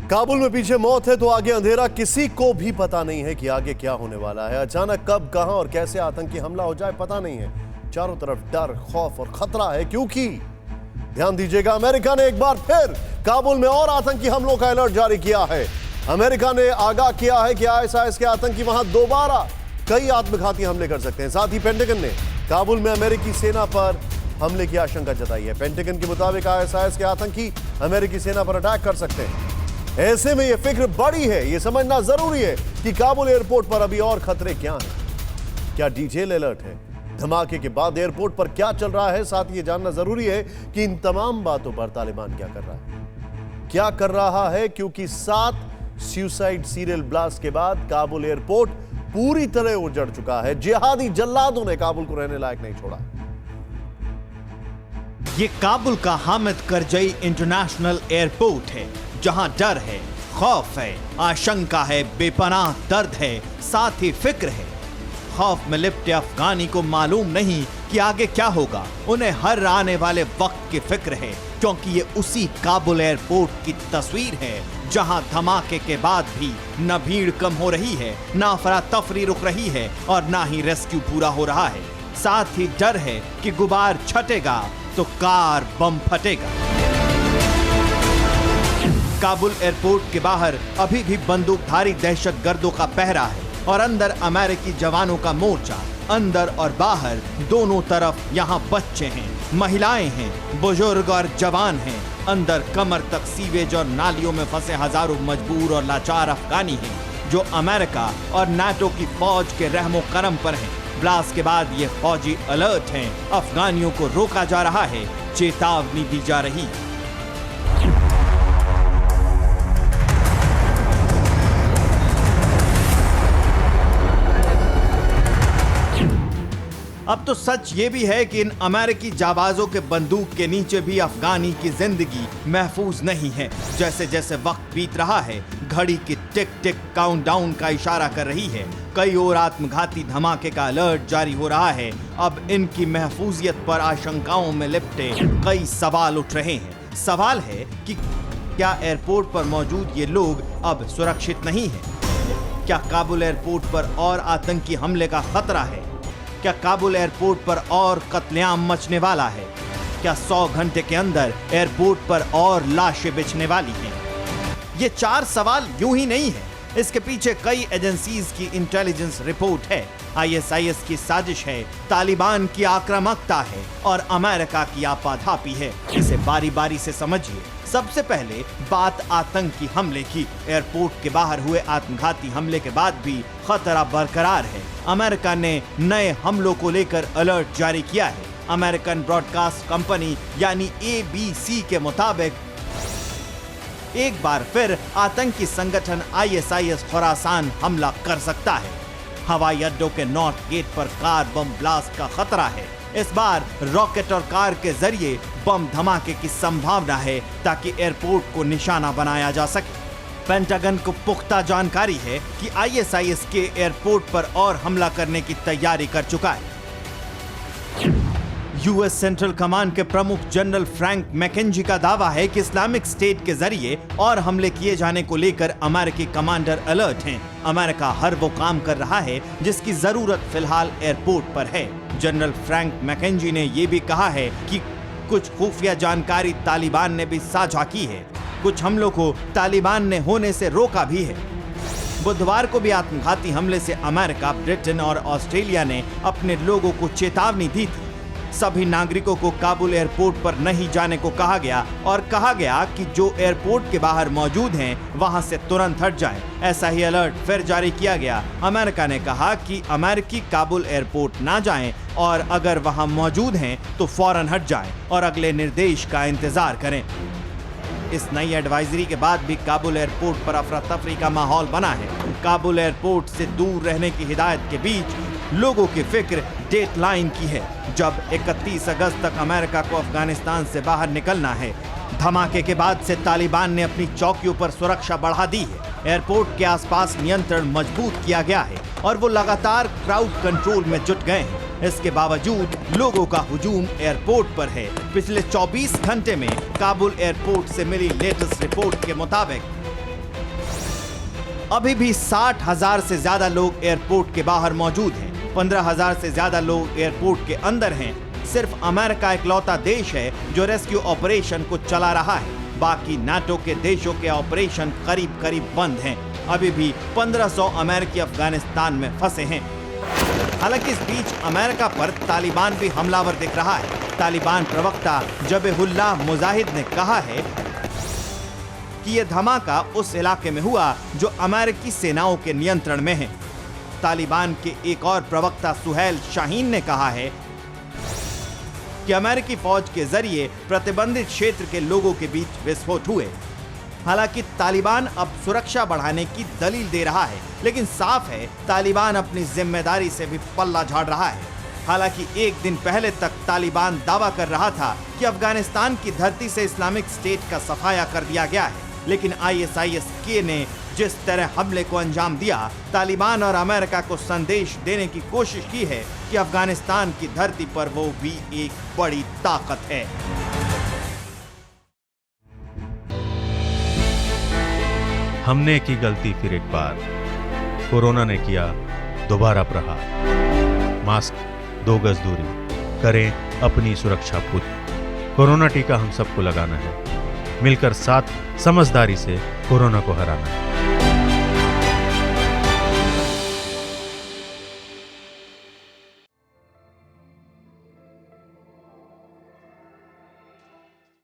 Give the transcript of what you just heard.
काबुल में पीछे मौत है तो आगे अंधेरा। किसी को भी पता नहीं है कि आगे क्या होने वाला है। अचानक कब, कहां और कैसे आतंकी हमला हो जाए पता नहीं है। चारों तरफ डर, खौफ और खतरा है, क्योंकि ध्यान दीजिएगा, अमेरिका ने एक बार फिर काबुल में और आतंकी हमलों का अलर्ट जारी किया है। अमेरिका ने आगाह किया है कि आईएसआईएस के आतंकी वहां दोबारा कई आत्मघाती हमले कर सकते हैं। साथ ही पेंटागन ने काबुल में अमेरिकी सेना पर हमले की आशंका जताई है। पेंटागन के मुताबिक आईएसआईएस के आतंकी अमेरिकी सेना पर अटैक कर सकते हैं। ऐसे में यह फिक्र बड़ी है, यह समझना जरूरी है कि काबुल एयरपोर्ट पर अभी और खतरे क्या हैं। क्या डिटेल अलर्ट है, धमाके के बाद एयरपोर्ट पर क्या चल रहा है। साथ ही यह जानना जरूरी है कि इन तमाम बातों पर तालिबान क्या कर रहा है, क्योंकि 7 सुसाइड सीरियल ब्लास्ट के बाद काबुल एयरपोर्ट पूरी तरह उजड़ चुका है। जिहादी जल्लादों ने काबुल को रहने लायक नहीं छोड़ा। ये काबुल का हामिद करजई इंटरनेशनल एयरपोर्ट है, जहां डर है, खौफ है, आशंका है, बेपनाह दर्द है, साथ ही फिक्र है। खौफ में लिपटे अफगानी को मालूम नहीं कि आगे क्या होगा। उन्हें हर आने वाले वक्त की फिक्र है, क्योंकि ये उसी काबुल एयरपोर्ट की तस्वीर है जहां धमाके के बाद भी न भीड़ कम हो रही है, न अफरा तफरी रुक रही है और न ही रेस्क्यू पूरा हो रहा है। साथ ही डर है कि गुबार छटेगा तो कार बम फटेगा। काबुल एयरपोर्ट के बाहर अभी भी बंदूकधारी दहशतगर्दों का पहरा है और अंदर अमेरिकी जवानों का मोर्चा। अंदर और बाहर दोनों तरफ यहाँ बच्चे हैं, महिलाएं हैं, बुजुर्ग और जवान हैं। अंदर कमर तक सीवेज और नालियों में फंसे हजारों मजबूर और लाचार अफगानी हैं, जो अमेरिका और नाटो की फौज के रहमो करम पर हैं। ब्लास्ट के बाद ये फौजी अलर्ट हैं, अफगानियों को रोका जा रहा है, चेतावनी दी जा रही है। अब तो सच ये भी है कि इन अमेरिकी जाबाजों के बंदूक के नीचे भी अफगानी की जिंदगी महफूज नहीं है। जैसे जैसे वक्त बीत रहा है, घड़ी की टिक टिक काउंटडाउन का इशारा कर रही है। कई और आत्मघाती धमाके का अलर्ट जारी हो रहा है। अब इनकी महफूजियत पर आशंकाओं में लिपटे कई सवाल उठ रहे हैं। सवाल है कि क्या एयरपोर्ट पर मौजूद ये लोग अब सुरक्षित नहीं है? क्या काबुल एयरपोर्ट पर और आतंकी हमले का खतरा है? क्या काबुल एयरपोर्ट पर और कत्लेआम मचने वाला है? क्या 100 घंटे के अंदर एयरपोर्ट पर और लाशें बिछने वाली हैं? ये 4 सवाल यूं ही नहीं है। इसके पीछे कई एजेंसीज की इंटेलिजेंस रिपोर्ट है, आईएसआईएस की साजिश है, तालिबान की आक्रामकता है और अमेरिका की आपाधापी है। इसे बारी बारी से समझिए। सबसे पहले बात आतंकी हमले की। एयरपोर्ट के बाहर हुए आत्मघाती हमले के बाद भी खतरा बरकरार है। अमेरिका ने नए हमलों को लेकर अलर्ट जारी किया है। अमेरिकन ब्रॉडकास्ट कंपनी यानी ABC के मुताबिक एक बार फिर आतंकी संगठन आईएसआईएस खुरासान हमला कर सकता है। हवाई अड्डों के नॉर्थ गेट पर कार बम ब्लास्ट का खतरा है। इस बार रॉकेट और कार के जरिए बम धमाके की संभावना है, ताकि एयरपोर्ट को निशाना बनाया जा सके। पेंटागन को पुख्ता जानकारी है कि आईएसआईएस के एयरपोर्ट पर और हमला करने की तैयारी कर चुका है। यूएस सेंट्रल कमांड के प्रमुख जनरल फ्रैंक मैकेंजी का दावा है कि इस्लामिक स्टेट के जरिए और हमले किए जाने को लेकर अमेरिकी कमांडर अलर्ट हैं। अमेरिका हर वो काम कर रहा है जिसकी जरूरत फिलहाल एयरपोर्ट पर है। जनरल फ्रैंक मैकेंजी ने यह भी कहा है कि कुछ खुफिया जानकारी तालिबान ने भी साझा की है। कुछ हमलों को तालिबान ने होने से रोका भी है। बुधवार को भी आत्मघाती हमले से अमेरिका, ब्रिटेन और ऑस्ट्रेलिया ने अपने लोगों को चेतावनी दी थी। सभी नागरिकों को काबुल एयरपोर्ट पर नहीं जाने को कहा गया और कहा गया कि जो एयरपोर्ट के बाहर मौजूद हैं वहां से तुरंत हट जाएं। ऐसा ही अलर्ट फिर जारी किया गया। अमेरिका ने कहा कि अमेरिकी काबुल एयरपोर्ट ना जाएं और अगर वहां मौजूद हैं तो फौरन हट जाएं और अगले निर्देश का इंतजार करें। इस नई एडवाइजरी के बाद भी काबुल एयरपोर्ट पर अफरा तफरी का माहौल बना है। काबुल एयरपोर्ट से दूर रहने की हिदायत के बीच लोगों की फिक्र डेडलाइन की है, जब 31 अगस्त तक अमेरिका को अफगानिस्तान से बाहर निकलना है। धमाके के बाद से तालिबान ने अपनी चौकियों पर सुरक्षा बढ़ा दी है। एयरपोर्ट के आसपास नियंत्रण मजबूत किया गया है और वो लगातार क्राउड कंट्रोल में जुट गए हैं। इसके बावजूद लोगों का हुजूम एयरपोर्ट पर है। पिछले 24 घंटे में काबुल एयरपोर्ट से मिली लेटेस्ट रिपोर्ट के मुताबिक अभी भी 60,000 से ज्यादा लोग एयरपोर्ट के बाहर मौजूद हैं। 15,000 से ज्यादा लोग एयरपोर्ट के अंदर हैं। सिर्फ अमेरिका इकलौता देश है जो रेस्क्यू ऑपरेशन को चला रहा है। बाकी नाटो के देशों के ऑपरेशन करीब करीब बंद हैं। अभी भी 1500 अमेरिकी अफगानिस्तान में फंसे हैं। हालांकि इस बीच अमेरिका पर तालिबान भी हमलावर दिख रहा है। तालिबान प्रवक्ता जबीहुल्लाह मुजाहिद ने कहा है कि यह धमाका उस इलाके में हुआ जो अमेरिकी सेनाओं के नियंत्रण में है। तालिबान के एक और प्रवक्ता सुहैल शाहीन ने कहा है कि अमेरिकी फौज के जरिए प्रतिबंधित क्षेत्र के लोगों के बीच विस्फोट हुए। हालांकि तालिबान अब सुरक्षा बढ़ाने की दलील दे रहा है, लेकिन साफ है तालिबान अपनी जिम्मेदारी से भी पल्ला झाड़ रहा है। हालांकि एक दिन पहले तक तालिबान दावा कर रहा था कि अफगानिस्तान की धरती से इस्लामिक स्टेट का सफाया कर दिया गया है, लेकिन ISIS-K ने जिस तरह हमले को अंजाम दिया, तालिबान और अमेरिका को संदेश देने की कोशिश की है कि अफगानिस्तान की धरती पर वो भी एक बड़ी ताकत है। हमने की गलती फिर एक बार, कोरोना ने किया दोबारा प्रहार। मास्क, 2 गज दूरी, करें अपनी सुरक्षा पूरी। कोरोना टीका हम सबको लगाना है, मिलकर साथ समझदारी से कोरोना को हराना है।